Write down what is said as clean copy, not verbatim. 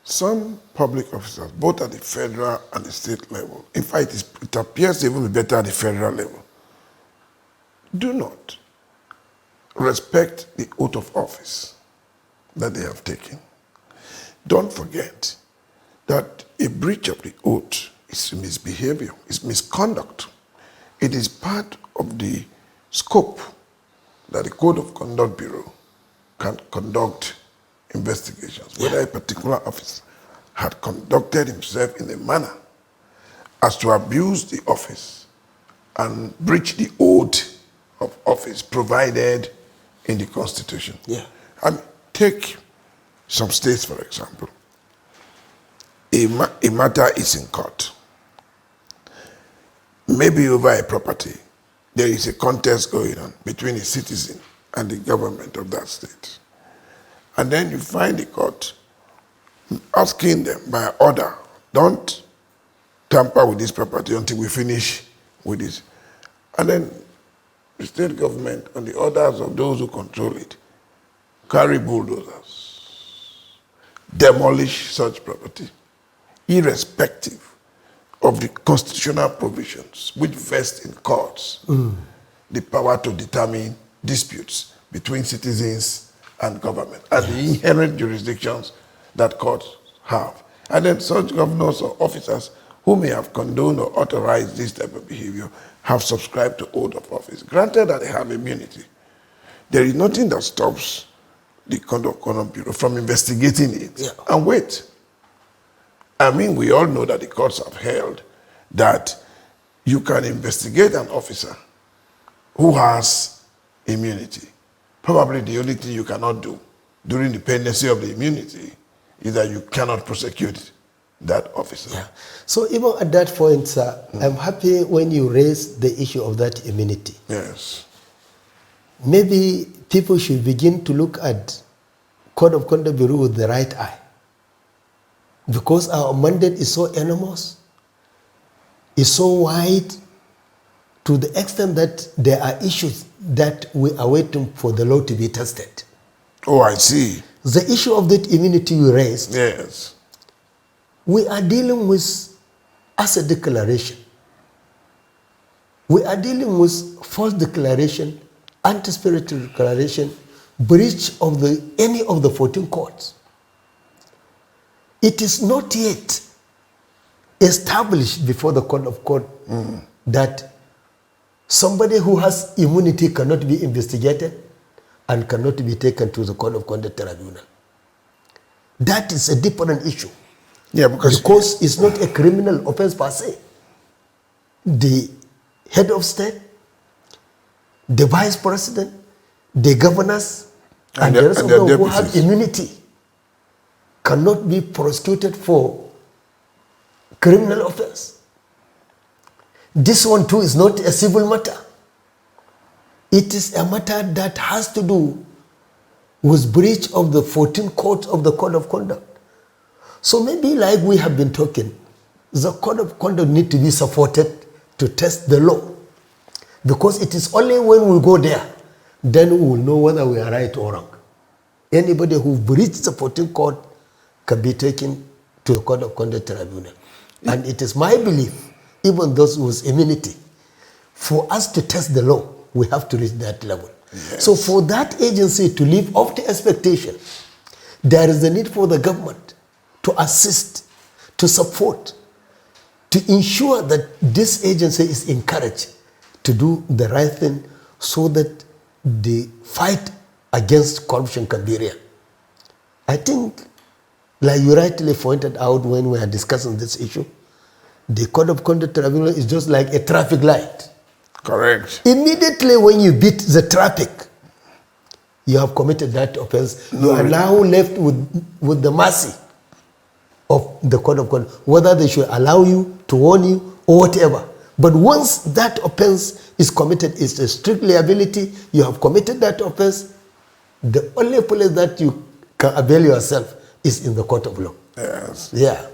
Some public officers, both at the federal and the state level, in fact, it appears to even be better at the federal level, do not respect the oath of office that they have taken. Don't forget that a breach of the oath is misbehavior, is misconduct. It is part of the scope that the Code of Conduct Bureau can conduct investigations, whether a particular officer had conducted himself in a manner as to abuse the office and breach the oath of office provided in the Constitution. Yeah. And take some states, for example. A matter is in court. Maybe over a property, there is a contest going on between a citizen and the government of that state. And then you find the court asking them by order, don't tamper with this property until we finish with this. And then the state government, on the orders of those who control it, carry bulldozers, demolish such property, irrespective of the constitutional provisions which vest in courts the power to determine disputes between citizens and government and the inherent jurisdictions that courts have. And then such governors or officers who may have condoned or authorized this type of behavior have subscribed to oath of office. Granted that they have immunity, there is nothing that stops the Conduct Bureau from investigating it. Yeah. And wait. I mean, we all know that the courts have held that you can investigate an officer who has immunity. Probably the only thing you cannot do during the pendency of the immunity is that you cannot prosecute that officer. Yeah. So even at that point, sir, I'm happy when you raise the issue of that immunity. Yes. Maybe people should begin to look at Code of Conduct Bureau with the right eye. Because our mandate is so enormous, is so wide, to the extent that there are issues that we are waiting for the law to be tested. Oh, I see. The issue of that immunity you raised, Yes. we are dealing with as a declaration. We are dealing with false declaration, anti-spiritual declaration, breach of any of the 14 courts. It is not yet established before the Court of Court that somebody who has immunity cannot be investigated and cannot be taken to the Code of Conduct Tribunal. That is a different issue. Yeah, because it's not a criminal offense per se. The head of state, the vice president, the governors, and the rest of them who have immunity cannot be prosecuted for criminal offense. This one too is not a civil matter. It is a matter that has to do with breach of the 14 courts of the Code of Conduct. So maybe like we have been talking, the Code of Conduct need to be supported to test the law. Because it is only when we go there, then we will know whether we are right or wrong. Anybody who breached the 14 court can be taken to the Code of Conduct Tribunal. And it is my belief, even those with immunity, for us to test the law, we have to reach that level. Yes. So for that agency to live up to expectation, there is a need for the government to assist, to support, to ensure that this agency is encouraged to do the right thing so that the fight against corruption can be real. I think, like you rightly pointed out when we are discussing this issue, the Code of Conduct Tribunal is just like a traffic light. Correct. Immediately when you beat the traffic, you have committed that offense. You are now left with the mercy of the Code of Conduct, whether they should allow you, to warn you, or whatever. But once that offense is committed, it's a strict liability. You have committed that offense. The only place that you can avail yourself is in the court of law. Yes. Yeah.